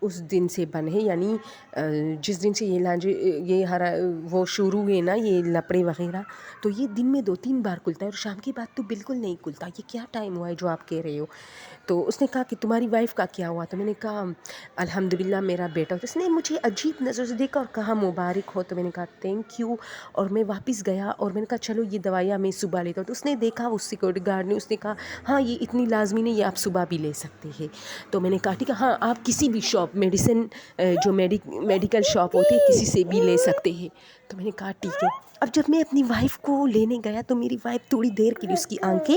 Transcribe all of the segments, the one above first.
اس دن سے بند ہے، یعنی جس دن سے یہ لانجے یہ ہرا وہ شروع ہوئے نا یہ لپڑے وغیرہ، تو یہ دن میں 2-3 بار کھلتا ہے اور شام کے بعد تو بالکل نہیں کھلتا. یہ کیا ٹائم ہوا ہے جو آپ کہہ رہے ہو؟ تو اس نے کہا کہ تمہاری وائف کا کیا ہوا؟ تو میں نے کہا الحمدللہ میرا بیٹا. تو اس نے مجھے عجیب نظر سے دیکھا اور کہا مبارک ہو. تو میں نے کہا تھینک یو، اور میں واپس گیا اور میں نے کہا چلو یہ دوائیاں میں صبح لیتا ہوں. تو اس نے دیکھا، اس سیکورٹی گارڈ نے، اس نے کہا ہاں یہ اتنی لازمی نہیں، یہ آپ صبح بھی لے سکتے ہیں. تو میں نے کہا ٹھیک ہے، ہاں آپ کسی بھی شاپ میڈیسن جو میڈیکل شاپ ہوتی ہے کسی سے بھی لے سکتے ہیں. تو میں نے کہا ٹھیک ہے. اب جب میں اپنی وائف کو لینے گیا تو میری وائف تھوڑی دیر کے لیے اس کی آنکھیں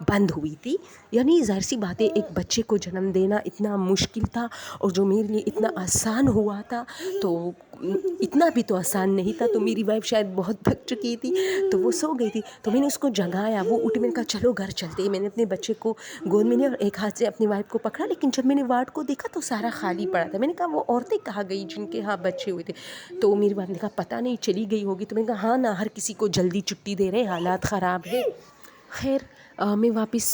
بند ہوئی تھی. یعنی ظاہر سی بات ہے ایک بچے کو جنم دینا اتنا مشکل تھا، اور جو میرے لیے اتنا آسان ہوا تھا تو اتنا بھی تو آسان نہیں تھا. تو میری وائف شاید بہت تھک چکی تھی تو وہ سو گئی تھی. تو میں نے اس کو جگایا، وہ اٹھی. میں نے کہا چلو گھر چلتے ہیں. میں نے اپنے بچے کو گود میں لیا اور ایک ہاتھ سے اپنی وائف کو پکڑا. لیکن جب میں نے وارڈ کو دیکھا تو سارا خالی پڑا تھا. میں نے کہا وہ عورتیں کہاں گئی جن کے ہاں بچے ہوئے تھے؟ تو میری وائف نے کہا پتہ نہیں چلی گئی ہوگی. تو میں نے کہا ہاں نا، ہر کسی کو جلدی چھٹی دے رہے، حالات خراب ہے. خیر میں واپس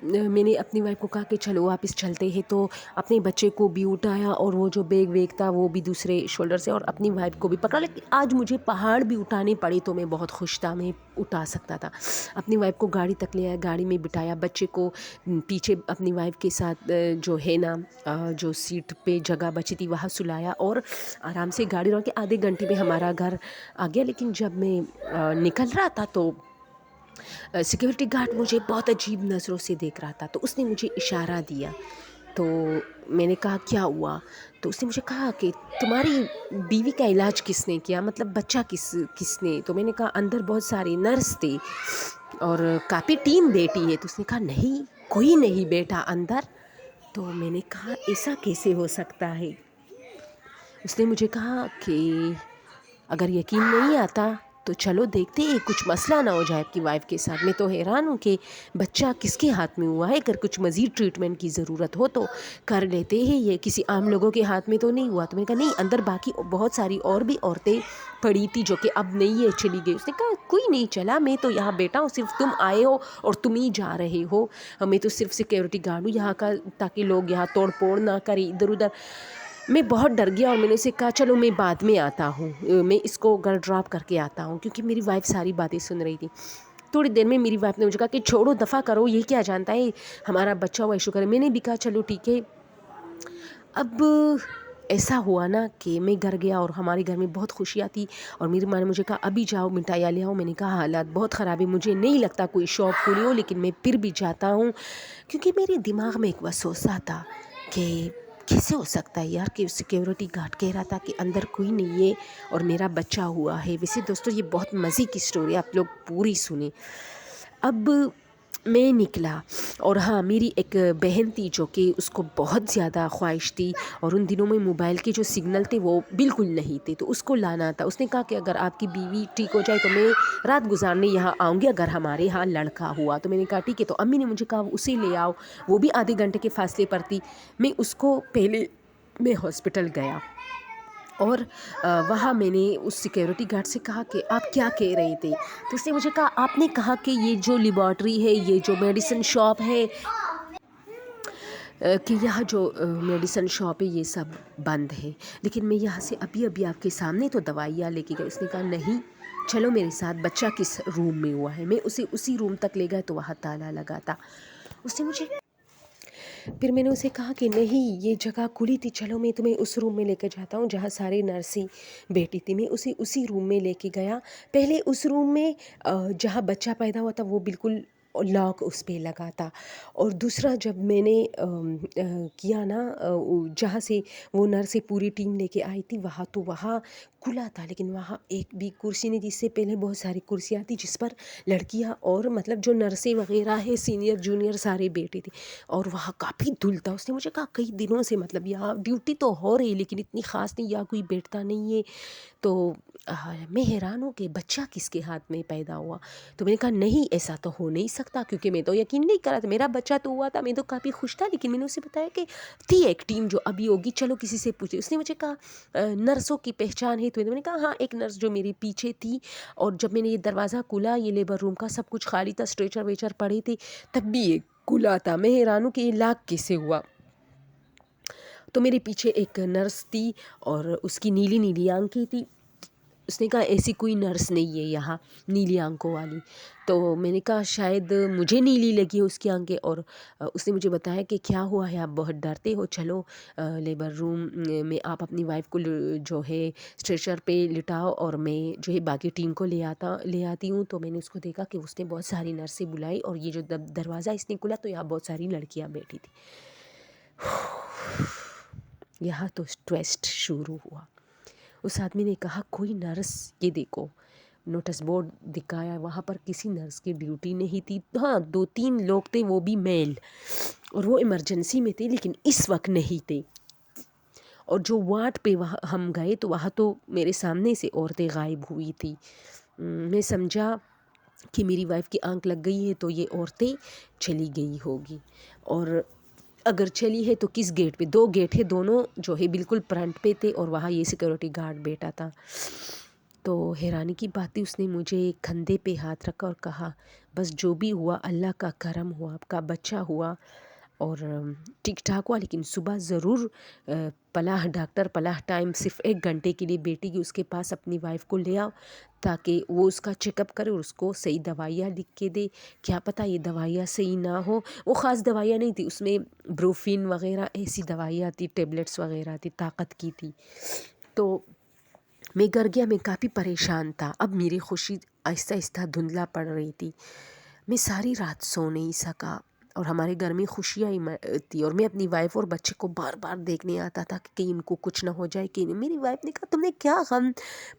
میں نے اپنی وائف کو کہا کہ چلو واپس چلتے ہیں. تو اپنے بچے کو بھی اٹھایا اور وہ جو بیگ ویگ تھا وہ بھی دوسرے شولڈر سے، اور اپنی وائف کو بھی پکڑا. لیکن آج مجھے پہاڑ بھی اٹھانے پڑے تو میں بہت خوش تھا، میں اٹھا سکتا تھا. اپنی وائف کو گاڑی تک لے آیا، گاڑی میں بٹھایا، بچے کو پیچھے اپنی وائف کے ساتھ جو ہے نا جو سیٹ پہ جگہ بچی تھی وہاں سلایا، اور آرام سے گاڑی روک کے آدھے گھنٹے میں ہمارا گھر آ گیا. لیکن جب میں نکل رہا تھا تو سیکورٹی گارڈ مجھے بہت عجیب نظروں سے دیکھ رہا تھا. تو اس نے مجھے اشارہ دیا. تو میں نے کہا کیا ہوا؟ تو اس نے مجھے کہا کہ تمہاری بیوی کا علاج کس نے کیا، مطلب بچہ کس نے؟ تو میں نے کہا اندر بہت سارے نرس تھے اور کافی ٹیم بیٹی ہے. تو اس نے کہا نہیں کوئی نہیں بیٹا اندر. تو میں نے کہا ایسا کیسے ہو سکتا ہے؟ اس نے مجھے کہا کہ اگر یقین نہیں آتا تو چلو دیکھتے ہیں، کچھ مسئلہ نہ ہو جائے آپ کی وائف کے ساتھ. میں تو حیران ہوں کہ بچہ کس کے ہاتھ میں ہوا ہے. اگر کچھ مزید ٹریٹمنٹ کی ضرورت ہو تو کر لیتے ہیں، یہ کسی عام لوگوں کے ہاتھ میں تو نہیں ہوا. تو میں نے کہا نہیں، اندر باقی بہت ساری اور بھی عورتیں پڑی تھی جو کہ اب نہیں ہے، چلی گئی. اس نے کہا کوئی نہیں چلا، میں تو یہاں بیٹا ہوں، صرف تم آئے ہو اور تم ہی جا رہے ہو. میں تو صرف سیکورٹی گارڈ ہوں یہاں کا، تاکہ لوگ یہاں توڑ پھوڑ نہ کریں ادھر ادھر. میں بہت ڈر گیا اور میں نے اسے کہا چلو میں بعد میں آتا ہوں، میں اس کو گھر ڈراپ کر کے آتا ہوں، کیونکہ میری وائف ساری باتیں سن رہی تھی. تھوڑی دیر میں میری وائف نے مجھے کہا کہ چھوڑو دفع کرو، یہ کیا جانتا ہے ہمارا بچہ ہوا شکر ہے. میں نے بھی کہا چلو ٹھیک ہے. اب ایسا ہوا نا کہ میں گھر گیا اور ہمارے گھر میں بہت خوشیاں تھی، اور میری ماں نے مجھے کہا ابھی جاؤ مٹھائیاں لے آؤ. میں نے کہا حالات بہت خراب ہے، مجھے نہیں لگتا کوئی شاپ کھلی ہو، لیکن میں پھر بھی جاتا ہوں. کیونکہ میرے دماغ میں ایک وسوسہ تھا کہ کیسے ہو سکتا ہے یار کہ سیکورٹی گارڈ کہہ رہا تھا کہ اندر کوئی نہیں ہے اور میرا بچہ ہوا ہے. ویسے دوستو یہ بہت مزے کی سٹوری ہے، آپ لوگ پوری سنیں. اب میں نکلا، اور ہاں میری ایک بہن تھی جو کہ اس کو بہت زیادہ خواہش تھی، اور ان دنوں میں موبائل کے جو سگنل تھے وہ بالکل نہیں تھے، تو اس کو لانا تھا. اس نے کہا کہ اگر آپ کی بیوی ٹھیک ہو جائے تو میں رات گزارنے یہاں آؤں گی اگر ہمارے ہاں لڑکا ہوا. تو میں نے کہا ٹھیک ہے. تو امی نے مجھے کہا اسے لے آؤ، وہ بھی آدھے گھنٹے کے فاصلے پر تھی. میں اس کو پہلے میں ہاسپٹل گیا، اور وہاں میں نے اس سیکورٹی گارڈ سے کہا کہ آپ کیا کہہ رہے تھے؟ تو اس نے مجھے کہا آپ نے کہا کہ یہ جو لیبارٹری ہے، یہ جو میڈیسن شاپ ہے، کہ یہاں جو میڈیسن شاپ ہے یہ سب بند ہے، لیکن میں یہاں سے ابھی آپ کے سامنے تو دوائیاں لے کے گئی. اس نے کہا نہیں چلو میرے ساتھ، بچہ کس روم میں ہوا ہے. میں اسے اسی روم تک لے گیا تو وہاں تالا لگا تھا. اس نے مجھے پھر میں نے اسے کہا کہ نہیں یہ جگہ کھلی تھی، چلو میں تمہیں اس روم میں لے کے جاتا ہوں جہاں سارے نرسیں بیٹھی تھی. میں اسے اسی روم میں لے کے گیا. پہلے اس روم میں جہاں بچہ پیدا ہوا تھا وہ بالکل لاک اس پہ لگا تھا، اور دوسرا جب میں نے کیا نا جہاں سے وہ نرسیں پوری ٹیم لے کے آئی تھی وہاں کھلا تھا، لیکن وہاں ایک بھی کرسی نہیں تھی. اس سے پہلے بہت ساری کرسیاں تھیں جس پر لڑکیاں اور مطلب جو نرسیں وغیرہ ہے سینئر جونیئر سارے بیٹھے تھے، اور وہاں کافی دھول تھا. اس نے مجھے کہا کئی دنوں سے مطلب یہاں ڈیوٹی تو ہو رہی لیکن اتنی خاص نہیں، یہاں کوئی بیٹھتا نہیں ہے. تو میں حیران ہوں کہ بچہ کس کے ہاتھ میں پیدا ہوا. تو میں نے کہا نہیں ایسا تو ہو نہیں سکتا، کیونکہ میں تو یقین نہیں کرا تھا، میرا بچہ تو ہوا تھا، میں تو کافی خوش تھا. لیکن میں نے اسے بتایا کہ تھی ایک ٹیم جو ابھی ہوگی، چلو کسی سے پوچھے. اس نے مجھے کہا نرسوں کی پہچان ہے؟ تو میں نے کہا ہاں ایک نرس جو میرے پیچھے تھی، اور جب میں نے یہ دروازہ کھولا یہ لیبر روم کا سب کچھ خالی تھا، اسٹریچر ویچر پڑے تھے، تب بھی یہ کھلا تھا. میں حیران ہوں کہ یہ لاک کیسے ہوا. تو میرے پیچھے ایک نرس تھی اور اس کی نیلی نیلی آنکھیں تھی. اس نے کہا ایسی کوئی نرس نہیں ہے یہاں نیلی آنکھوں والی. تو میں نے کہا شاید مجھے نیلی لگی ہے اس کی آنکھیں. اور اس نے مجھے بتایا کہ کیا ہوا ہے، آپ بہت ڈرتے ہو، چلو لیبر روم میں آپ اپنی وائف کو جو ہے اسٹریچر پہ لٹاؤ اور میں جو ہے باقی ٹیم کو لے آتی ہوں. تو میں نے اس کو دیکھا کہ اس نے بہت ساری نرسیں بلائی اور یہ جو دروازہ اس نے کھلا تو یہاں بہت ساری لڑکیاں بیٹھی تھی. یہاں تو ٹویسٹ شروع ہوا. اس آدمی نے کہا کوئی نرس، یہ دیکھو نوٹس بورڈ دکھایا، وہاں پر کسی نرس کی ڈیوٹی نہیں تھی. ہاں 2-3 لوگ تھے وہ بھی میل، اور وہ ایمرجنسی میں تھے لیکن اس وقت نہیں تھے. اور جو وارڈ پہ وہاں ہم گئے تو وہاں تو میرے سامنے سے عورتیں غائب ہوئی تھی. میں سمجھا کہ میری وائف کی آنکھ لگ گئی ہے تو یہ عورتیں چلی گئی ہوگی. اور اگر چلی ہے تو کس گیٹ پہ؟ 2 گیٹ ہے، دونوں جو ہے بالکل فرنٹ پہ تھے اور وہاں یہ سیکورٹی گارڈ بیٹھا تھا. تو حیرانی کی بات تھی، اس نے مجھے کندھے پہ ہاتھ رکھا اور کہا بس جو بھی ہوا اللہ کا کرم ہوا، آپ کا بچہ ہوا اور ٹھیک ٹھاک ہوا، لیکن صبح ضرور پلاح ڈاکٹر پلاح ٹائم صرف 1 گھنٹے کے لیے بیٹی کی اس کے پاس اپنی وائف کو لے آؤ تاکہ وہ اس کا چیک اپ کرے اور اس کو صحیح دوائیاں لکھ کے دے. کیا پتہ یہ دوائیاں صحیح نہ ہو. وہ خاص دوائیاں نہیں تھی، اس میں بروفین وغیرہ ایسی دوائیاں تھی، ٹیبلٹس وغیرہ تھی، طاقت کی تھی. تو میں گھر گیا، میں کافی پریشان تھا. اب میری خوشی آہستہ آہستہ دھندلا پڑ رہی تھی. میں ساری رات سو نہیں سکا اور ہمارے گھر میں خوشیاں ہی تھی اور میں اپنی وائف اور بچے کو بار بار دیکھنے آتا تھا کہ کہیں ان کو کچھ نہ ہو جائے. کہ میری وائف نے کہا تم نے کیا غم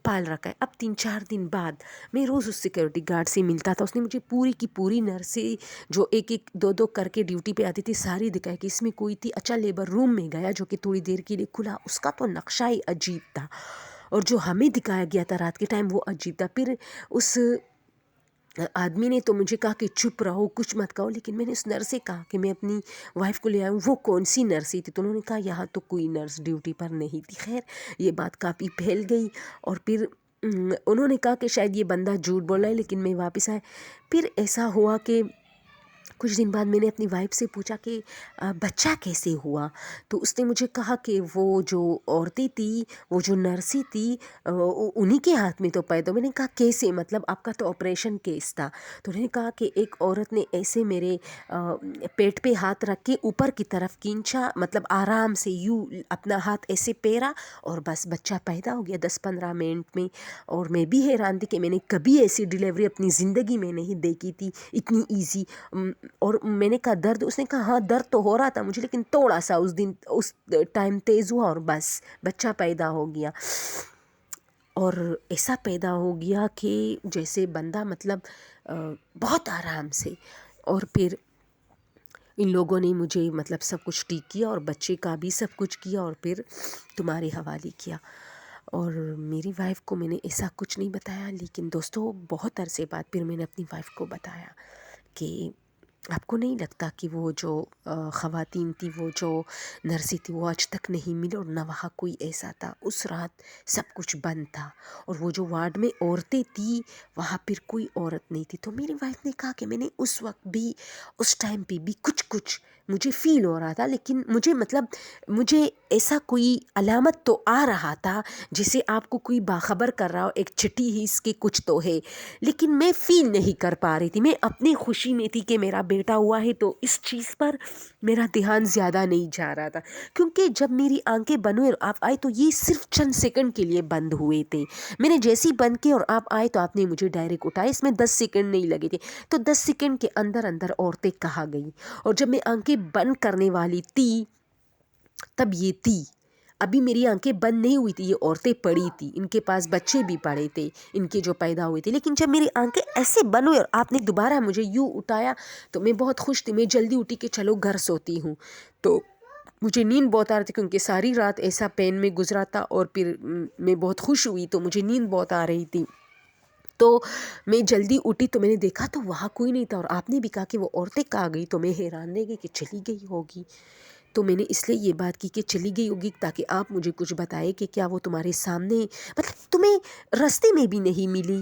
پال رکھا ہے. اب 3-4 دن بعد میں روز اس سیکورٹی گارڈ سے ملتا تھا. اس نے مجھے پوری کی پوری نرسیں جو 1-1 2-2 کر کے ڈیوٹی پہ آتی تھی ساری دکھائی کہ اس میں کوئی تھی. اچھا لیبر روم میں گیا جو کہ تھوڑی دیر کے لیے کھلا، اس کا تو نقشہ ہی عجیب تھا اور جو ہمیں دکھایا گیا تھا رات کے ٹائم وہ عجیب تھا. پھر اس آدمی نے تو مجھے کہا کہ چپ رہو، کچھ مت کہو، لیکن میں نے اس نرس سے کہا کہ میں اپنی وائف کو لے آؤں. وہ کون سی نرسی تھی؟ تو انہوں نے کہا یہاں تو کوئی نرس ڈیوٹی پر نہیں تھی. خیر یہ بات کافی پھیل گئی اور پھر انہوں نے کہا کہ شاید یہ بندہ جھوٹ بول رہا ہے، لیکن میں واپس آئے. پھر ایسا ہوا کہ کچھ دن بعد میں نے اپنی وائف سے پوچھا کہ بچہ کیسے ہوا؟ تو اس نے مجھے کہا کہ وہ جو عورتیں تھی، وہ جو نرسی تھی، انہی کے ہاتھ میں تو پیدا. میں نے کہا کیسے؟ مطلب آپ کا تو آپریشن کیس تھا. تو انہوں نے کہا کہ ایک عورت نے ایسے میرے پیٹ پہ ہاتھ رکھ کے اوپر کی طرف کھینچا، مطلب آرام سے یوں اپنا ہاتھ ایسے پھیرا اور بس بچہ پیدا ہو گیا 10-15 منٹ میں. اور میں بھی حیران تھی کہ میں نے کبھی ایسی ڈیلیوری اپنی زندگی میں نہیں دیکھی تھی اتنی ایزی. اور میں نے کہا درد؟ اس نے کہا ہاں درد تو ہو رہا تھا مجھے لیکن تھوڑا سا اس ٹائم تیز ہوا اور بس بچہ پیدا ہو گیا. اور ایسا پیدا ہو گیا کہ جیسے بندہ مطلب بہت آرام سے. اور پھر ان لوگوں نے مجھے مطلب سب کچھ ٹھیک کیا اور بچے کا بھی سب کچھ کیا اور پھر تمہارے حوالے کیا. اور میری وائف کو میں نے ایسا کچھ نہیں بتایا، لیکن دوستو بہت عرصے بعد پھر میں نے اپنی وائف کو بتایا کہ آپ کو نہیں لگتا کہ وہ جو خواتین تھی، وہ جو نرسی تھی، وہ آج تک نہیں ملی اور نہ وہاں کوئی ایسا تھا. اس رات سب کچھ بند تھا اور وہ جو وارڈ میں عورتیں تھیں وہاں پھر کوئی عورت نہیں تھی. تو میری وائف نے کہا کہ میں نے اس وقت بھی اس ٹائم پہ بھی کچھ مجھے فیل ہو رہا تھا، لیکن مجھے ایسا کوئی علامت تو آ رہا تھا جسے آپ کو کوئی باخبر کر رہا ہو، ایک چھٹی ہی اس کے کچھ تو ہے، لیکن میں فیل نہیں کر پا رہی تھی. میں اپنی خوشی میں تھی کہ میرا بیٹا ہوا ہے تو اس چیز پر میرا دھیان زیادہ نہیں جا رہا تھا. کیونکہ جب میری آنکھیں بند ہوئے اور آپ آئے تو یہ صرف چند سیکنڈ کے لیے بند ہوئے تھے. میں نے جیسے ہی بند کیے اور آپ آئے تو آپ نے مجھے ڈائریکٹ اٹھایا. اس میں 10 سیکنڈ نہیں لگے تھے. تو 10 سیکنڈ کے اندر عورتیں کہاں گئیں. اور جب میں آنکھیں بند کرنے والی تھی تب یہ تھی. ابھی میری آنکھیں بند نہیں ہوئی تھی، یہ عورتیں پڑی تھی، ان کے پاس بچے بھی پڑے تھے ان کے جو پیدا ہوئے تھے. لیکن جب میری آنکھیں ایسے بند ہوئی اور آپ نے دوبارہ مجھے یوں اٹھایا تو میں بہت خوش تھی. میں جلدی اٹھی کہ چلو گھر سوتی ہوں. تو مجھے نیند بہت آ رہی تھی کیونکہ ساری رات ایسا پین میں گزرا تھا اور پھر میں بہت خوش ہوئی تو مجھے نیند بہت آ رہی تھی. تو میں جلدی اٹھی تو میں نے دیکھا تو وہاں کوئی نہیں تھا. اور آپ نے بھی کہا کہ وہ عورتیں کہاں گئی تو میں حیران رہ گئی کہ چلی گئی ہوگی. تو میں نے اس لیے یہ بات کی کہ چلی گئی ہوگی تاکہ آپ مجھے کچھ بتائے کہ کیا وہ تمہارے سامنے، مطلب تمہیں رستے میں بھی نہیں ملی.